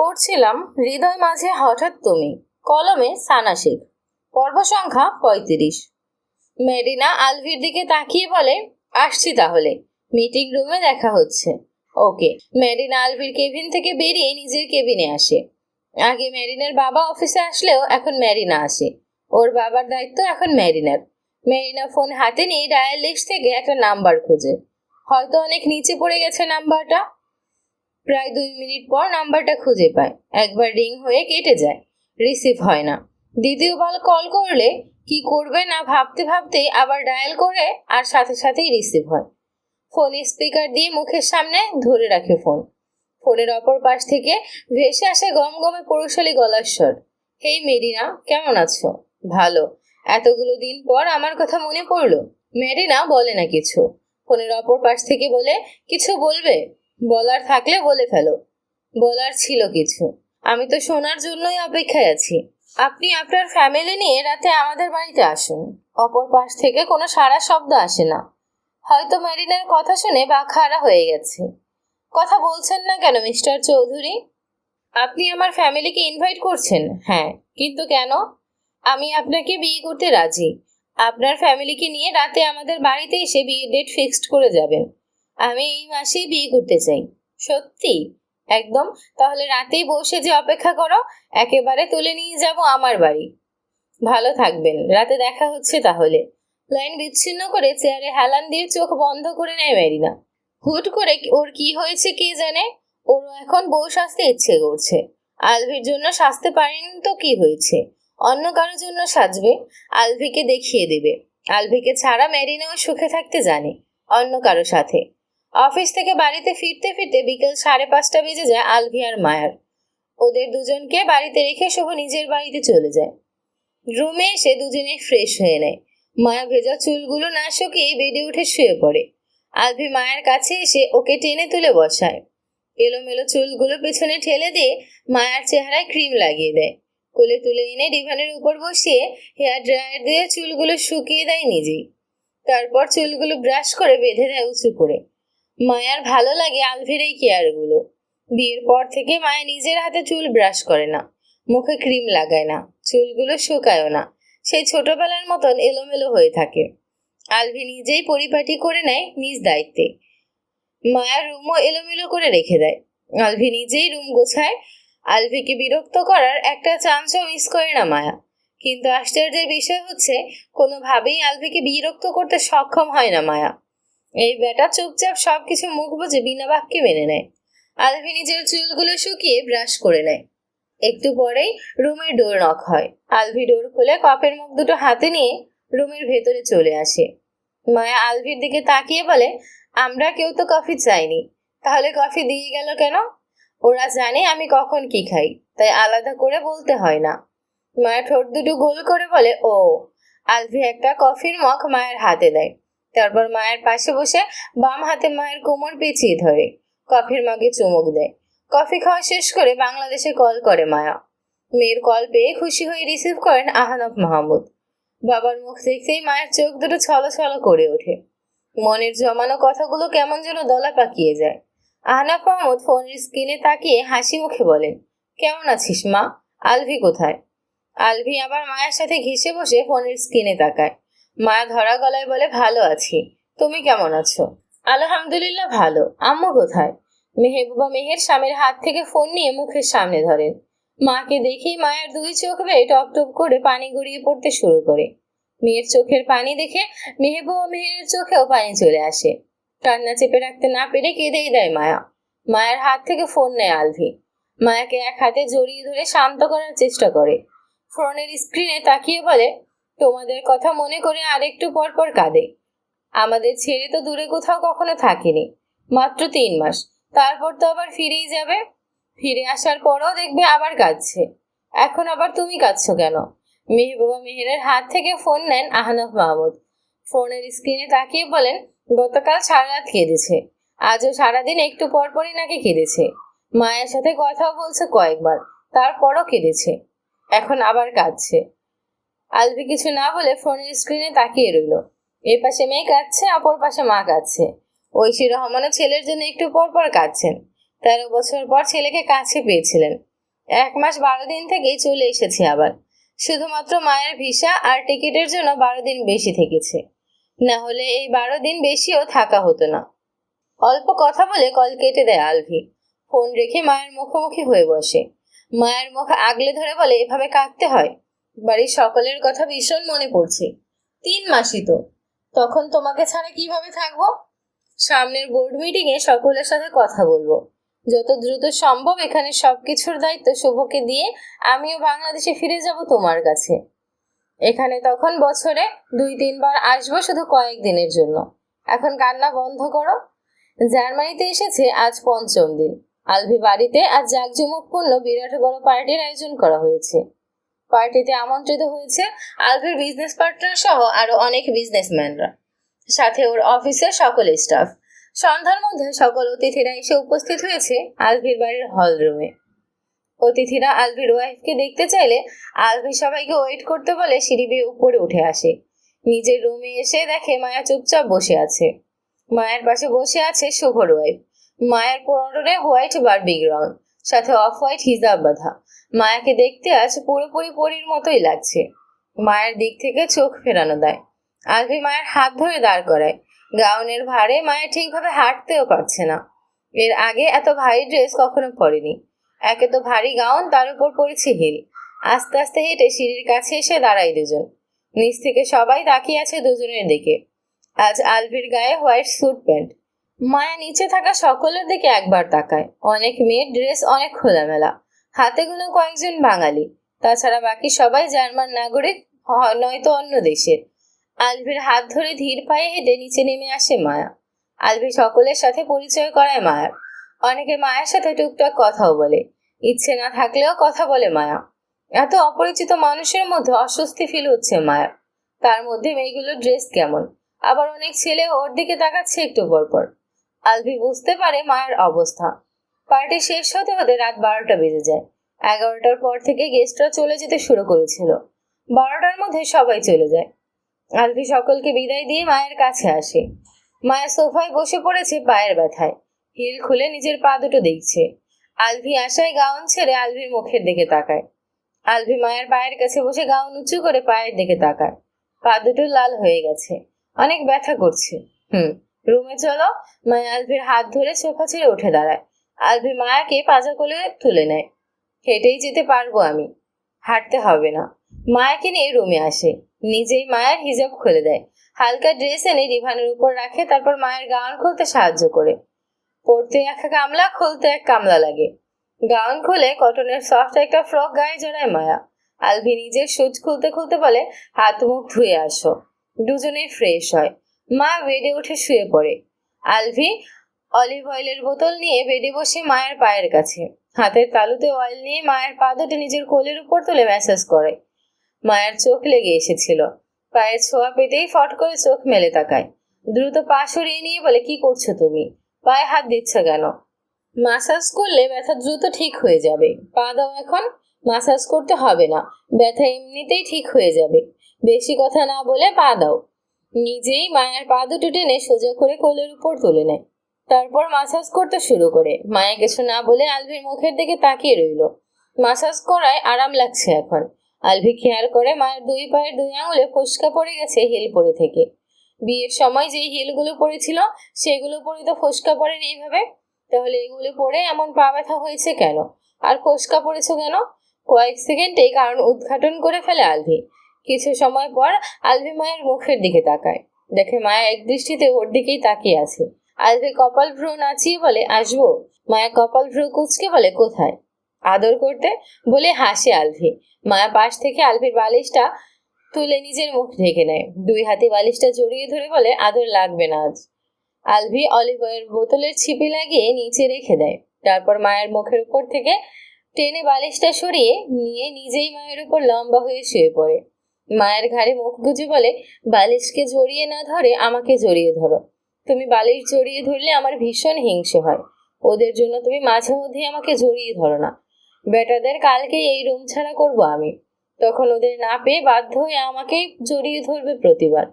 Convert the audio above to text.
পড়ছিলাম হৃদয় মাঝে হঠাৎ তুমি, কলমে সানা শেখ। পর্ব সংখ্যা ৩৫। মেরিনা আলভির দিকে তাকিয়ে বলে, আসছি তাহলে, মিটিং রুমে দেখা হচ্ছে। ওকে। মেরিনা আলভির কেবিন থেকে বেরিয়ে নিজের কেবিনে আসে। আগে মেরিনার বাবা অফিসে আসলেও এখন মেরিনা আসে। ওর বাবার দায়িত্ব এখন মেরিনার। মেরিনা ফোন হাতে নিয়ে ডায়াল লিস্ট থেকে একটা নাম্বার খোঁজে। হয়তো অনেক নিচে পড়ে গেছে নাম্বারটা। প্রায় 2 মিনিট পর নাম্বারটা খুঁজে পায়। একবার রিং হয়ে কেটে যায়, রিসিভ হয় না। দ্বিতীয়বার কল করলে কি করবে না ভাবতে ভাবতে আবার ডায়াল করে, আর সাথে সাথেই রিসিভ হয়। ফোনে স্পিকার দিয়ে মুখের সামনে ধরে রাখে ফোন। ফোনের অপর পাশ থেকে ভেসে আসে গমগমে পৌরুষালী গলার স্বর। হেই মেরিনা, কেমন আছো? ভালো। এতগুলো দিন পর আমার কথা মনে পড়লো। মেরিনা বলে না কিছু। ফোনের অপর পাশ থেকে বলে, কিছু বলবে? বলার থাকলে বলে ফেলো। বলার ছিল কিছু। আমি তো শোনার জন্যই অপেক্ষায় আছি। আপনি আপনার ফ্যামিলি নিয়ে রাতে আমাদের বাড়িতে আসুন। অপর পাশ থেকে কোনো সাড়া শব্দ আসে না। হয়তো মেরিনার কথা শুনে বাকহারা হয়ে গেছে। কথা বলছেন না কেন মিস্টার চৌধুরী? আপনি আমার ফ্যামিলিকে ইনভাইট করছেন? হ্যাঁ, কিন্তু কেন? আমি আপনাকে বিয়ে করতে রাজি। আপনার ফ্যামিলিকে নিয়ে রাতে আমাদের বাড়িতে এসে বিয়ে ডেট ফিক্সড করে যাবেন। আমি এই মাসেই বিয়ে করতে চাই। সত্যি? একদম। তাহলে রাতেই বসে যে অপেক্ষা করো, একেবারে তুলে নিয়ে যাব আমার বাড়ি। ভালো থাকবেন, রাতে দেখা হচ্ছে তাহলে। লাইন বিচ্ছিন্ন করে চেয়ারে হেলান দিয়ে চোখ বন্ধ করে নেয় মেরিনা। হুট করে ওর কি হয়েছে কে জানে, ওরও এখন বউ সাজতে ইচ্ছে করছে। আলভির জন্য সাজতে পারেনি তো কি হয়েছে, অন্য কারোর জন্য সাজবে। আলভিকে দেখিয়ে দেবে। আলভিকে ছাড়া মেরিনাও সুখে থাকতে জানে, অন্য কারো সাথে। অফিস থেকে বাড়িতে ফিরতে ফিরতে বিকেল 5:30 বেজে যায় আলভি আর মায়ার। ওদের দুজনকে বাড়িতে রেখে শুভ নিজের বাড়িতে চলে যায়। রুমে এসে দুজনেই ফ্রেশ হয়ে নেয়। মায়া ভেজা চুলগুলো না শুকিয়ে বেডে উঠে শুয়ে পড়ে। আলভি মায়ের কাছে এসে ওকে টেনে তুলে বসায়। এলোমেলো চুলগুলো পেছনে ঠেলে দিয়ে মায়ার চেহারায় ক্রিম লাগিয়ে দেয়। কোলে তুলে এনে ডিভানের উপর বসিয়ে হেয়ার ড্রায়ার দিয়ে চুলগুলো শুকিয়ে দেয় নিজেই। তারপর চুলগুলো ব্রাশ করে বেঁধে দেয় উঁচু করে। মায়ার ভালো লাগে আলভির এই কেয়ারগুলো। বিয়ের পর থেকে মায়া নিজের হাতে চুল ব্রাশ করে না, মুখে ক্রিম লাগায় না, চুলগুলো শুকায়ও না। সেই ছোটবেলার মতন এলোমেলো হয়ে থাকে। আলভি নিজেই পরিপাটি করে নেয় নিজ দায়িত্বে। মায়ার রুমও এলোমেলো করে রেখে দেয়। আলভি নিজেই রুম গোছায়। আলভিকে বিরক্ত করার একটা চান্সও মিস করে না মায়া। কিন্তু আশ্চর্যের বিষয় হচ্ছে, কোনোভাবেই আলভিকে বিরক্ত করতে সক্ষম হয় না মায়া। এই বেটা চুপচাপ সবকিছু মুখ বুজে বিনা বাক্যে মেনে নেয়। আলভি নিজের চুলগুলো শুকিয়ে ব্রাশ করে নেয়। একটু পরেই রুমের ডোর নক হয়। আলভি ডোর খুলে কপের মুখ দুটো হাতে নিয়ে রুমের ভেতরে চলে আসে। মায়া আলভির দিকে তাকিয়ে বলে, আমরা কেউ তো কফি চাইনি, তাহলে কফি দিয়ে গেল কেন? ওরা জানে আমি কখন কি খাই, তাই আলাদা করে বলতে হয় না। মায়া ঠোঁট দুটো গোল করে বলে, ও। আলভি একটা কফির মগ মায়ের হাতে দেয়। তারপর মায়ের পাশে বসে বাম হাতে মায়ের কোমর পেঁচিয়ে ধরে কফির মগে চুমুক দেয়। কফি খাওয়া শেষ করে বাংলাদেশে কল করে মায়া। মেয়ের কল পেয়ে খুশি হয়ে রিসিভ করেন আহনাফ মাহমুদ। বাবার মুখ দেখতেই মায়ের চোখ দুটো ছলছল করে ওঠে। মনের জমানো কথাগুলো কেমন যেন দলা পাকিয়ে যায়। আহনাফ মাহমুদ ফোনের স্ক্রিনে তাকিয়ে হাসি মুখে বলেন, কেমন আছিস মা? আলভি কোথায়? আলভি আবার মায়ের সাথে ঘেঁষে বসে ফোনের স্ক্রিনে তাকায়। মায়া ধরা গলায় বলে, ভালো আছি, তুমি কেমন আছো? আলহামদুলিল্লাহ ভালো। আম্মু কোথায়? মেহেবুবা মেহের স্বামীর হাত থেকে ফোন নিয়ে মুখের সামনে ধরেন। মাকে দেখেই মায়ের 2 চোখ বেয়ে টপ টপ করে পানি গড়িয়ে পড়তে শুরু করে। মেয়ের চোখের পানি দেখে মেহেবুবা মেহেরের চোখেও পানি চলে আসে। কান্না চেপে রাখতে না পেরে কেঁদেই দেয় মায়া। মায়ের হাত থেকে ফোন নেয় আলভি। মায়াকে এক হাতে জড়িয়ে ধরে শান্ত করার চেষ্টা করে। ফোনের স্ক্রিনে তাকিয়ে বলে, তোমাদের কথা মনে করে আরেকটু পর পর কাঁদে। আমাদের ছেড়ে তো দূরে কোথাও কখনো থাকিনি, মাত্র 3 মাস। তারপর তো আবার ফিরেই যাবে। ফিরে আসার পরও দেখবে আবার কাঁদছে। এখন আবার তুমি কাঁদছো কেন? মেহবুবা মেহেরের হাত থেকে ফোন নেন আহনাফ মাহমুদ। ফোনের স্ক্রিনে তাকিয়ে বলেন, গতকাল সারা রাত কেঁদেছে, আজও সারাদিন একটু পরপরই নাকি কেঁদেছে। মায়ের সাথে কথাও বলছে কয়েকবার, তারপরও কেঁদেছে। এখন আবার কাঁদছে। আলভি কিছু না বলে ফোনের স্ক্রিনে তাকিয়ে রইল। এ পাশে মেয়ে কাঁদছে, অপর পাশে মা কাঁদছে। ঐশী রহমানও ছেলের জন্য একটু পর পর কাঁদছেন। 13 বছর পর ছেলেকে কাছে পেয়েছিলেন। 1 মাস 12 দিন থেকেই চলে এসেছে আবার। শুধুমাত্র মায়ের ভিসা আর টিকিটের জন্য 12 দিন বেশি থেকেছে, না হলে এই 12 দিন বেশিও থাকা হতো না। অল্প কথা বলে কল কেটে দেয় আলভি। ফোন রেখে মায়ের মুখোমুখি হয়ে বসে। মায়ের মুখ আগলে ধরে বলে, এভাবে কাঁদতে হয়? বাড়ির সকলের কথা ভীষণ মনে পড়ছে। 3 মাসই তো, তখন তোমাকে ছাড়া কিভাবে থাকবো? সামনের বোর্ড মিটিং এ সকলের সাথে কথা বলবো। যত দ্রুত সম্ভব এখানে সবকিছুর দায়িত্ব শুভকে দিয়ে আমিও বাংলাদেশে ফিরে যাব তোমার কাছে। এখানে তখন বছরে 2-3 বার আসবো, শুধু কয়েকদিনের জন্য। এখন কান্না বন্ধ করো। জার্মানিতে এসেছে আজ 5ম দিন। আলভি বাড়িতে আজ জাঁকজমকপূর্ণ বিরাট বড় পার্টির আয়োজন করা হয়েছে। পার্টিতে আমন্ত্রিত হয়েছে আলভির বিজনেস পার্টনার সহ আরো অনেক বিজনেসম্যানরা, সাথে ওর অফিসের সকল স্টাফ। সন্ধ্যার মধ্যে সকল অতিথিরা এসে উপস্থিত হয়েছে আলভির বাড়ির হল রুমে। অতিথিরা আলভির ওয়াইফকে দেখতে চাইলে আলভি সবাইকে ওয়েট করতে বলে সিঁড়ি বেয়ে উপরে উঠে আসে। নিজের রুমে এসে দেখে মায়া চুপচাপ বসে আছে। মায়ের পাশে বসে আছে শুভর ওয়াইফ। মায়ের পরনে হোয়াইট বারবি গ্রাউন্ড, সাথে অফ হোয়াইট হিজাব বাঁধা। মায়াকে দেখতে আজ পুরোপুরি পরীর মতোই লাগছে। মায়ের দিক থেকে চোখ ফেরানো দেয়। আলভি মায়ের হাত ধরে দাঁড় করায়। গাউনের ভারে মায়ের ঠিকভাবে হাঁটতেও পারছে না। এর আগে এত ভারী ড্রেস কখনো পরেনি। একে তো ভারী গাউন, তার উপর পরেছে হিল। আস্তে আস্তে হেঁটে সিঁড়ির কাছে এসে দাঁড়ায় দুজন। নিচ থেকে সবাই তাকিয়ে আছে দুজনের দিকে। আজ আলভির গায়ে হোয়াইট স্যুট প্যান্ট। মায়া নিচে থাকা সকলের দিকে একবার তাকায়। অনেক মেয়ের ড্রেস অনেক খোলামেলা, হাতে গোনা কয়েকজন বাঙালি, তাছাড়া বাকি সবাই জার্মান নাগরিক, নয়তো অন্য দেশের। আলভির হাত ধরে ধীর পায়ে হেঁটে নিচে নেমে আসে মায়া। আলভি সকলের সাথে পরিচয় করায় মায়ার। অনেকে মায়ের সাথে টুকটাক কথাও বলে। ইচ্ছে না থাকলেও কথা বলে মায়া। এত অপরিচিত মানুষের মধ্যে অস্বস্তি ফিল হচ্ছে মায়ার। তার মধ্যে মেয়েগুলোর ড্রেস কেমন, আবার অনেক ছেলে ওর দিকে তাকাচ্ছে একটু পরপর। আলভি বুঝতে পারে মায়ের অবস্থা। পার্টি শেষ হতে হতে রাত 12টা বেজে যায়। 11টার পর থেকে গেস্টরা চলে যেতে শুরু করেছিল। 12টার মধ্যে সবাই চলে যায়। আলভি সকলকে বিদায় দিয়ে মায়ের কাছে আসে। মায়ের সোফায় বসে পড়েছে পায়ের ব্যথায়। হিল খুলে নিজের পা দুটো দেখছে। আলভি আশায় গাউন ছেড়ে আলভির মুখের দিকে তাকায়। আলভি মায়ের পায়ের কাছে বসে গাউন উঁচু করে পায়ের দিকে তাকায়। পা দুটো লাল হয়ে গেছে, অনেক ব্যথা করছে। রুমে চলো। মায়া আলভির হাত ধরে সোফা ছেড়ে উঠে দাঁড়ায়। আলভি মায়াকে পাজা কোলে তুলে নেয়। হেঁটেই যেতে পারবো আমি, হাঁটতে হবে না। মায়াকে নিয়ে রুমে আসে। নিজেই মায়ের হিজাব খুলে দেয়। হালকা ড্রেস এনে ডিভানের উপর রাখে, তারপর মায়ের গাউন খুলতে সাহায্য করে। পরতে এক কামলা, খুলতে এক কামলা লাগে। গাউন খুলে কটনের সফট একটা ফ্রক গায়ে জড়ায় মায়া। আলভি নিজের শুজ খুলতে খুলতে বলে, হাত মুখ ধুয়ে আসো। দুজনেই ফ্রেশ হয়। মা বেডে উঠে শুয়ে পড়ে। আলভি অলিভ অয়েলের বোতল নিয়ে বেডে বসে মায়ের পায়ের কাছে। হাতের তালুতে অয়েল নিয়ে মায়ের পা দুটো নিজের কোলের উপর তুলে ম্যাসাজ করে। মায়ের চোখ লেগে এসেছিল। পায়ের ছোঁয়া পেতেই ফট করে চোখ মেলে তাকায়। দ্রুত পা সরিয়ে নিয়ে বলে, কি করছো তুমি? পায়ে হাত দিচ্ছ কেন? মাসাজ করলে ব্যথা দ্রুত ঠিক হয়ে যাবে। পা দাও এখন। মাসাজ করতে হবে না, ব্যথা এমনিতেই ঠিক হয়ে যাবে। বেশি কথা না বলে পা দাও। নিজেই মায়ের পা দুটো টেনে সোজা করে কোলের উপর তুলে নেয়। তারপর মাসাজ করতে শুরু করে। মায়া কিছু না বলে আলভির মুখের দিকে তাকিয়ে রইল। মাসাজ করায় আরাম লাগছে এখন। আলভি খেয়াল করে মায়ের 2 পায়ের 2 আঙুলে ফোস্কা পড়ে গেছে হিল পরে থেকে। বিয়ের সময় যেই হিলগুলো পরেছিল সেগুলো পরে তো ফোস্কা পড়েনি এইভাবে। তাহলে এগুলো পরে এমন পা ব্যথা হয়েছে কেন, আর ফোস্কা পড়েছে কেন? কয়েক সেকেন্ডেই কারণ উদ্ঘাটন করে ফেলে আলভি। কিছু সময় পর আলভি মায়ের মুখের দিকে তাকায়। দেখে মায়া এক দৃষ্টিতে ওর দিকেই তাকিয়ে আছে। আলভি কপাল ভ্রু নাচিয়ে বলে, আসবো? মায়া কপাল ভ্রু কুঁচকে বলে, কোথায়? আদর করতে বলে হাসে আলভি। মায়া পাশ থেকে আলভির বালিশটা তুলে নিজের মুখ ঢেকে নেয়। 2 হাতে বালিশটা জড়িয়ে ধরে বলে, আদর লাগবে না আজ। আলভি অলিভ অয়েল বোতলের ছিপি লাগিয়ে নিচে রেখে দেয়। তারপর মায়ের মুখের উপর থেকে টেনে বালিশটা সরিয়ে নিয়ে নিজেই মায়ের উপর লম্বা হয়ে শুয়ে পড়ে। মায়ের ঘাড়ে মুখ গুজে বলে, বালিশকে জড়িয়ে না ধরে আমাকে জড়িয়ে ধরো। তুমি বালিশ জড়িয়ে ধরলে আমার ভীষণ হিংসে হয়। ওদের জন্য তুমি মাঝে মধ্যে আমাকে জড়িয়ে ধরো না। বেটাদের কালকে এই রুম ছাড়া করবো আমি। তখন ওদের না পেয়ে বাধ্য হয়ে আমাকেই জড়িয়ে ধরবে প্রতিবার।